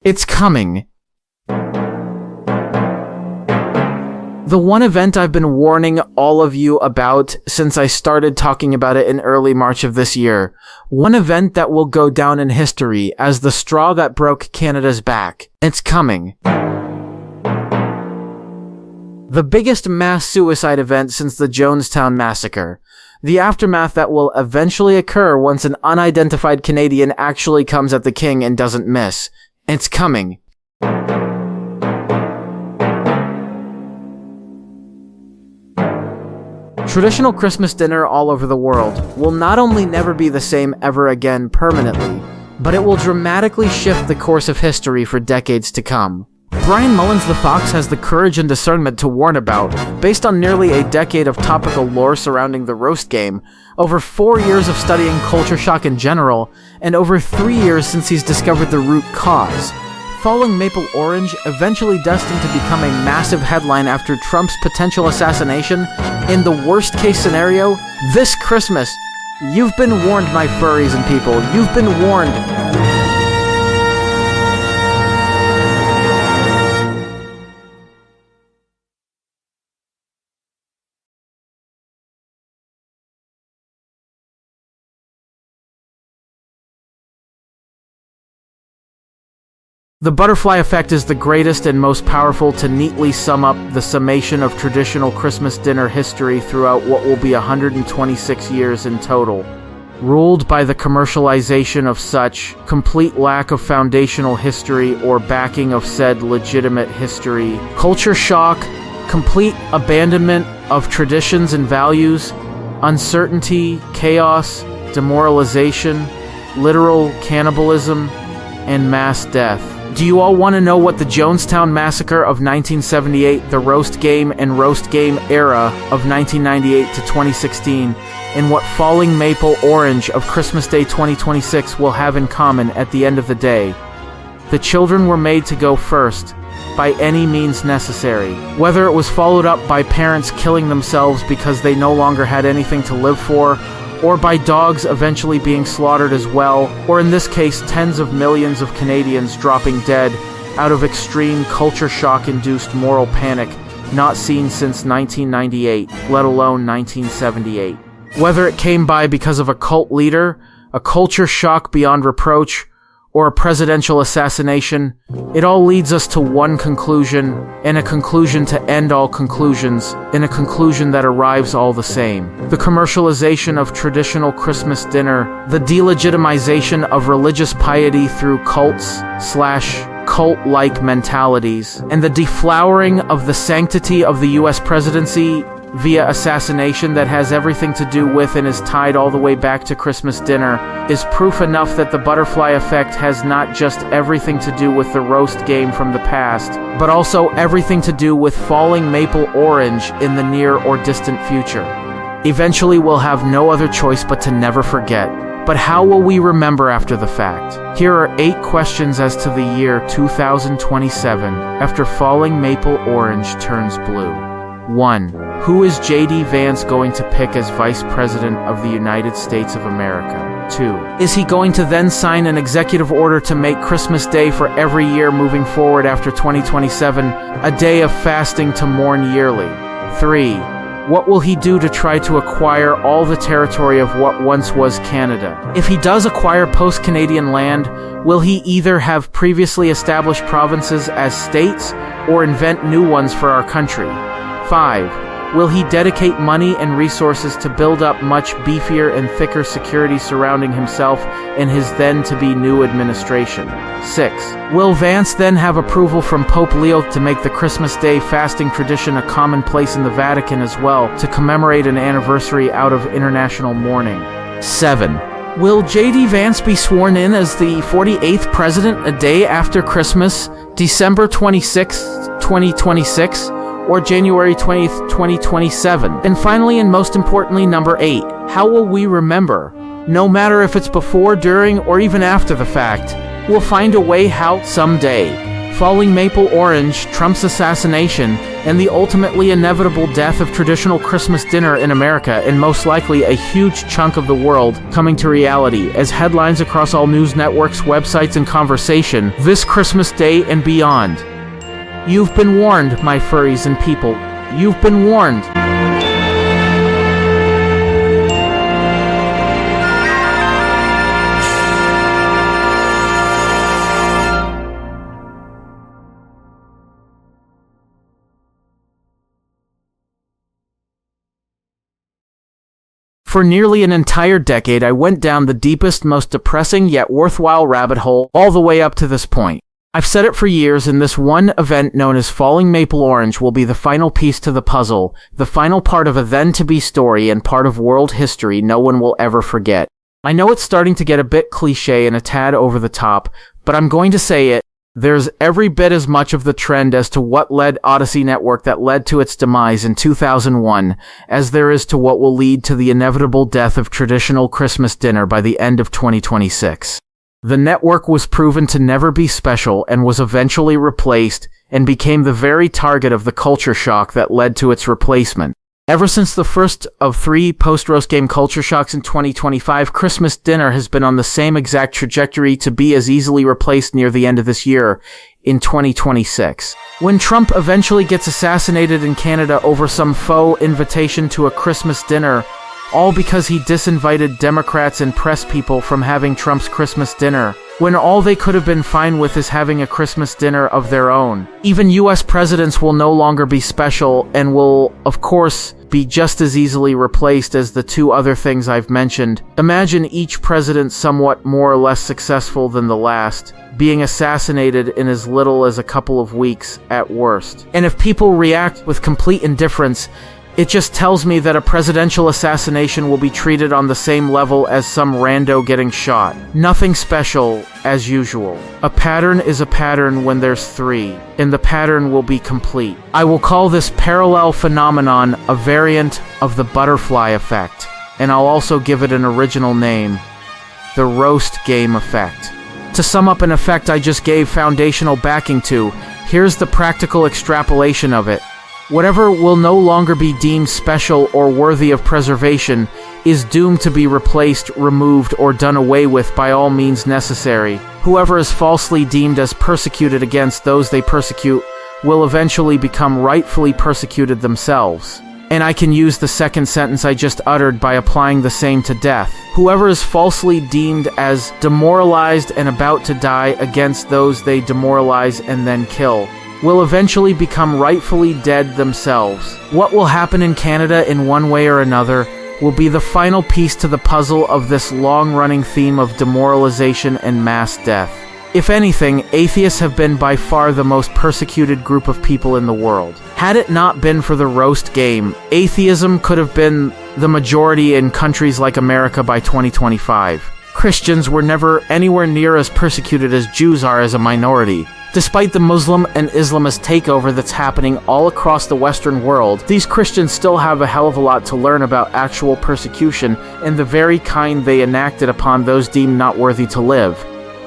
It's coming. The one event I've been warning all of you about since I started talking about it in early March of this year. One event that will go down in history as the straw that broke Canada's back. It's coming. The biggest mass suicide event since the Jonestown Massacre. The aftermath that will eventually occur once an unidentified Canadian actually comes at the king and doesn't miss. It's coming. Traditional Christmas dinner all over the world will not only never be the same ever again permanently, but it will dramatically shift the course of history for decades to come. Brian Mullins the Fox has the courage and discernment to warn about, based on nearly a decade of topical lore surrounding the roast game, over 4 years of studying culture shock in general, and over 3 years since he's discovered the root cause. Falling Maple Orange, eventually destined to become a massive headline after Trump's potential assassination, in the worst case scenario, this Christmas. You've been warned, my furries and people. You've been warned. The butterfly effect is the greatest and most powerful to neatly sum up the summation of traditional Christmas dinner history throughout what will be 126 years in total. Ruled by the commercialization of such complete lack of foundational history or backing of said legitimate history, culture shock, complete abandonment of traditions and values, uncertainty, chaos, demoralization, literal cannibalism, and mass death. Do you all want to know what the Jonestown Massacre of 1978, the roast game and roast game era of 1998 to 2016, and what Falling Maple Orange of Christmas Day 2026 will have in common at the end of the day? The children were made to go first, by any means necessary. Whether it was followed up by parents killing themselves because they no longer had anything to live for, or by dogs eventually being slaughtered as well, or in this case tens of millions of Canadians dropping dead out of extreme culture shock-induced moral panic not seen since 1998, let alone 1978. Whether it came by because of a cult leader, a culture shock beyond reproach, or a presidential assassination, it all leads us to one conclusion, and a conclusion to end all conclusions, in a conclusion that arrives all the same. The commercialization of traditional Christmas dinner, the delegitimization of religious piety through cult-like mentalities, and the deflowering of the sanctity of the US presidency via assassination that has everything to do with and is tied all the way back to Christmas dinner, is proof enough that the butterfly effect has not just everything to do with the roast game from the past, but also everything to do with Falling Maple Orange in the near or distant future. Eventually we'll have no other choice but to never forget. But how will we remember after the fact? Here are 8 questions as to the year 2027 after Falling Maple Orange turns blue. 1. Who is J.D. Vance going to pick as Vice President of the United States of America? 2. Is he going to then sign an executive order to make Christmas Day for every year moving forward after 2027 a day of fasting to mourn yearly? 3. What will he do to try to acquire all the territory of what once was Canada? If he does acquire post-Canadian land, will he either have previously established provinces as states or invent new ones for our country? 5. Will he dedicate money and resources to build up much beefier and thicker security surrounding himself and his then-to-be new administration? 6. Will Vance then have approval from Pope Leo to make the Christmas Day fasting tradition a commonplace in the Vatican as well, to commemorate an anniversary out of international mourning? 7. Will J.D. Vance be sworn in as the 48th president a day after Christmas, December 26, 2026? Or January 20th, 2027. And finally, and most importantly, number 8, how will we remember? No matter if it's before, during, or even after the fact, we'll find a way how someday. Falling Maple Orange, Trump's assassination, and the ultimately inevitable death of traditional Christmas dinner in America, and most likely a huge chunk of the world coming to reality as headlines across all news networks, websites, and conversation this Christmas Day and beyond. You've been warned, my furries and people. You've been warned. For nearly an entire decade, I went down the deepest, most depressing yet worthwhile rabbit hole all the way up to this point. I've said it for years, and this one event known as Falling Maple Orange will be the final piece to the puzzle, the final part of a then-to-be story and part of world history no one will ever forget. I know it's starting to get a bit cliche and a tad over the top, but I'm going to say it. There's every bit as much of the trend as to what led Odyssey Network that led to its demise in 2001 as there is to what will lead to the inevitable death of traditional Christmas dinner by the end of 2026. The network was proven to never be special and was eventually replaced and became the very target of the culture shock that led to its replacement. Ever since the first of 3 post-roast game culture shocks in 2025, Christmas dinner has been on the same exact trajectory to be as easily replaced near the end of this year, in 2026. When Trump eventually gets assassinated in Canada over some faux invitation to a Christmas dinner, all because he disinvited Democrats and press people from having Trump's Christmas dinner, when all they could have been fine with is having a Christmas dinner of their own. Even US presidents will no longer be special and will, of course, be just as easily replaced as the 2 other things I've mentioned. Imagine each president somewhat more or less successful than the last, being assassinated in as little as a couple of weeks at worst. And if people react with complete indifference, it just tells me that a presidential assassination will be treated on the same level as some rando getting shot. Nothing special, as usual. A pattern is a pattern when there's 3, and the pattern will be complete. I will call this parallel phenomenon a variant of the butterfly effect, and I'll also give it an original name, the roast game effect. To sum up an effect I just gave foundational backing to, here's the practical extrapolation of it. Whatever will no longer be deemed special or worthy of preservation is doomed to be replaced, removed, or done away with by all means necessary. Whoever is falsely deemed as persecuted against those they persecute will eventually become rightfully persecuted themselves. And I can use the second sentence I just uttered by applying the same to death. Whoever is falsely deemed as demoralized and about to die against those they demoralize and then kill will eventually become rightfully dead themselves. What will happen in Canada in one way or another will be the final piece to the puzzle of this long-running theme of demoralization and mass death. If anything, atheists have been by far the most persecuted group of people in the world. Had it not been for the roast game, atheism could have been the majority in countries like America by 2025. Christians were never anywhere near as persecuted as Jews are as a minority. Despite the Muslim and Islamist takeover that's happening all across the Western world, these Christians still have a hell of a lot to learn about actual persecution and the very kind they enacted upon those deemed not worthy to live.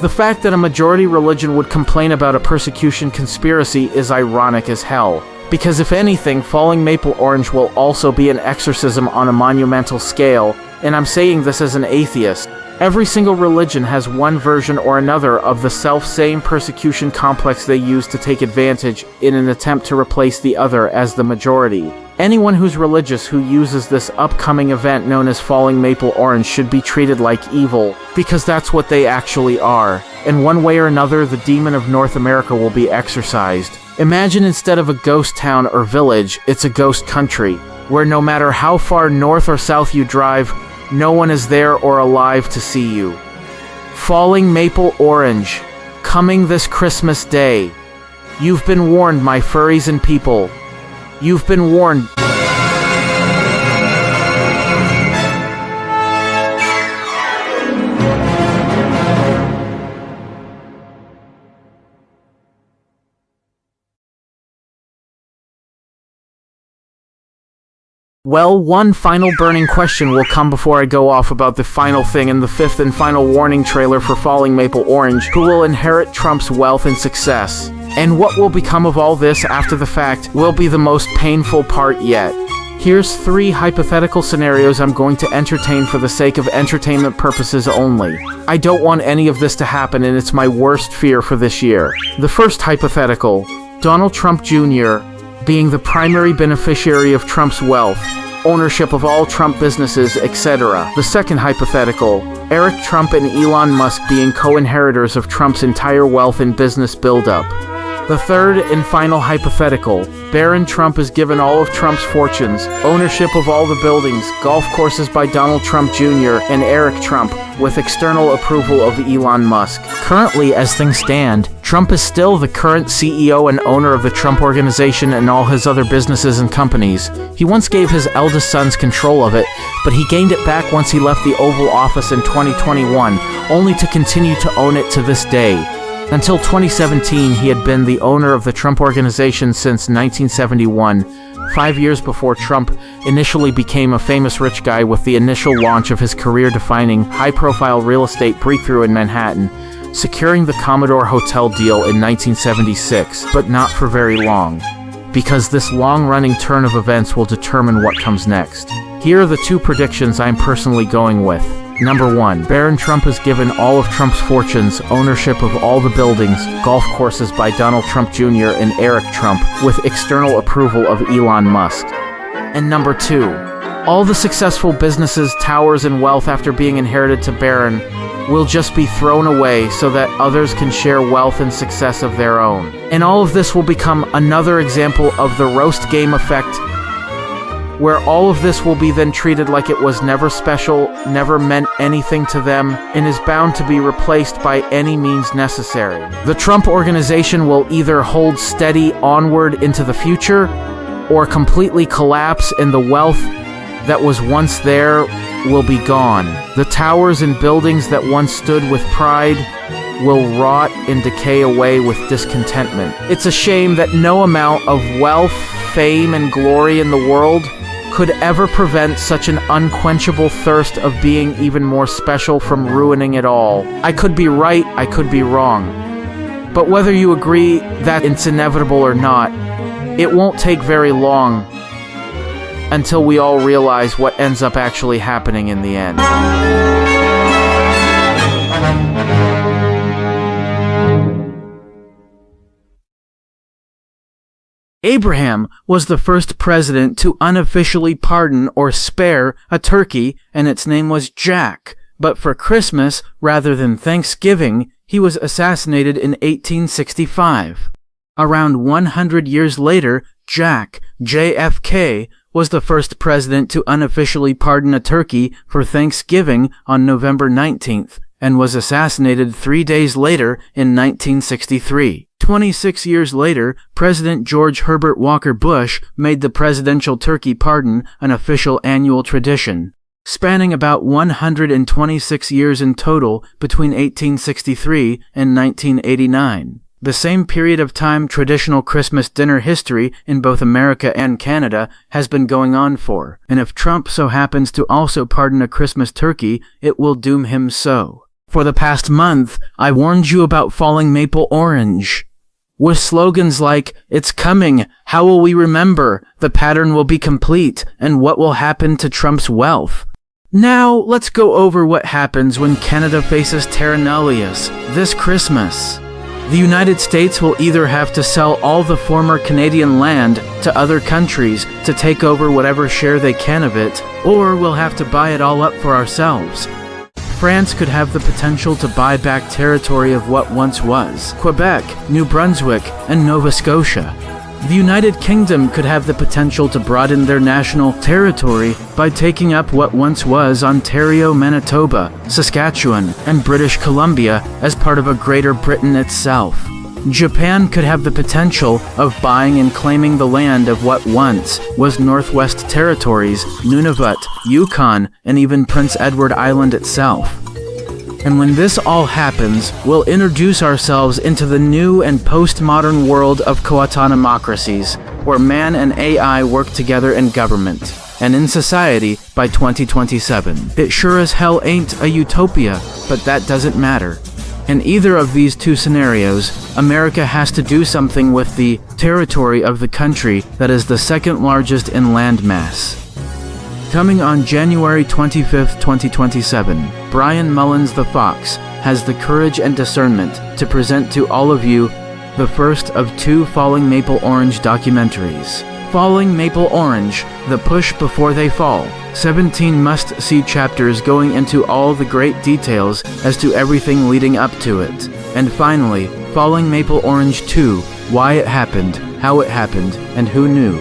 The fact that a majority religion would complain about a persecution conspiracy is ironic as hell, because if anything, Falling Maple Orange will also be an exorcism on a monumental scale, and I'm saying this as an atheist. Every single religion has one version or another of the self-same persecution complex they use to take advantage in an attempt to replace the other as the majority. Anyone who's religious who uses this upcoming event known as Falling Maple Orange should be treated like evil, because that's what they actually are. And one way or another, the demon of North America will be exorcised. Imagine instead of a ghost town or village, it's a ghost country, where no matter how far north or south you drive, no one is there or alive to see you. Falling Maple Orange, coming this Christmas Day. You've been warned, my furries and people. You've been warned. Well, one final burning question will come before I go off about the final thing in the 5th and final warning trailer for Falling Maple Orange. Who will inherit Trump's wealth and success? And what will become of all this after the fact will be the most painful part yet. Here's 3 hypothetical scenarios I'm going to entertain for the sake of entertainment purposes only. I don't want any of this to happen, and it's my worst fear for this year. The first hypothetical, Donald Trump Jr. being the primary beneficiary of Trump's wealth, ownership of all Trump businesses, etc. The second hypothetical, Eric Trump and Elon Musk being co-inheritors of Trump's entire wealth and business buildup. The third and final hypothetical, Barron Trump is given all of Trump's fortunes, ownership of all the buildings, golf courses by Donald Trump Jr. and Eric Trump, with external approval of Elon Musk. Currently, as things stand, Trump is still the current CEO and owner of the Trump Organization and all his other businesses and companies. He once gave his eldest sons control of it, but he gained it back once he left the Oval Office in 2021, only to continue to own it to this day. Until 2017, he had been the owner of the Trump Organization since 1971, 5 years before Trump initially became a famous rich guy with the initial launch of his career-defining, high-profile real estate breakthrough in Manhattan, securing the Commodore Hotel deal in 1976, but not for very long, because this long-running turn of events will determine what comes next. Here are the 2 predictions I'm personally going with. Number 1, Barron Trump is given all of Trump's fortunes, ownership of all the buildings, golf courses by Donald Trump Jr. and Eric Trump, with external approval of Elon Musk. And number 2, all the successful businesses, towers, and wealth after being inherited to Barron will just be thrown away so that others can share wealth and success of their own. And all of this will become another example of the roast game effect, where all of this will be then treated like it was never special, never meant anything to them, and is bound to be replaced by any means necessary. The Trump Organization will either hold steady onward into the future, or completely collapse, and the wealth that was once there will be gone. The towers and buildings that once stood with pride will rot and decay away with discontentment. It's a shame that no amount of wealth, fame, and glory in the world could ever prevent such an unquenchable thirst of being even more special from ruining it all. I could be right, I could be wrong. But whether you agree that it's inevitable or not, it won't take very long until we all realize what ends up actually happening in the end. Abraham was the first president to unofficially pardon or spare a turkey, and its name was Jack. But for Christmas, rather than Thanksgiving, he was assassinated in 1865. Around 100 years later, Jack, JFK, was the first president to unofficially pardon a turkey for Thanksgiving on November 19th, and was assassinated 3 days later in 1963. 26 years later, President George Herbert Walker Bush made the presidential turkey pardon an official annual tradition, spanning about 126 years in total between 1863 and 1989. The same period of time traditional Christmas dinner history in both America and Canada has been going on for, and if Trump so happens to also pardon a Christmas turkey, it will doom him so. For the past month, I warned you about falling maple orange. With slogans like, "It's coming, how will we remember, the pattern will be complete, and what will happen to Trump's wealth?" Now, let's go over what happens when Canada faces terra nullius this Christmas. The United States will either have to sell all the former Canadian land to other countries to take over whatever share they can of it, or we'll have to buy it all up for ourselves. France could have the potential to buy back territory of what once was Quebec, New Brunswick, and Nova Scotia. The United Kingdom could have the potential to broaden their national territory by taking up what once was Ontario, Manitoba, Saskatchewan, and British Columbia as part of a Greater Britain itself. Japan could have the potential of buying and claiming the land of what once was Northwest Territories, Nunavut, Yukon, and even Prince Edward Island itself. And when this all happens, we'll introduce ourselves into the new and postmodern world of co-autonomocracies, where man and AI work together in government and in society by 2027. It sure as hell ain't a utopia, but that doesn't matter. In either of these two scenarios, America has to do something with the territory of the country that is the second largest in land mass. Coming on January 25, 2027, Brian Mullins the Fox has the courage and discernment to present to all of you the first of 2 Falling Maple Orange documentaries. Falling Maple Orange, The Push Before They Fall. 17 must-see chapters going into all the great details as to everything leading up to it. And finally, Falling Maple Orange 2, Why It Happened, How It Happened, and Who Knew.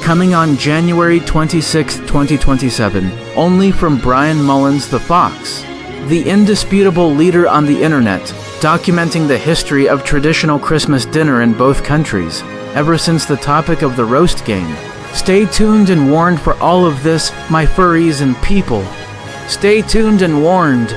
Coming on January 26, 2027, only from Brian Mullins the Fox, the indisputable leader on the internet, documenting the history of traditional Christmas dinner in both countries, ever since the topic of the roast game. Stay tuned and warned for all of this, my furries and people. Stay tuned and warned.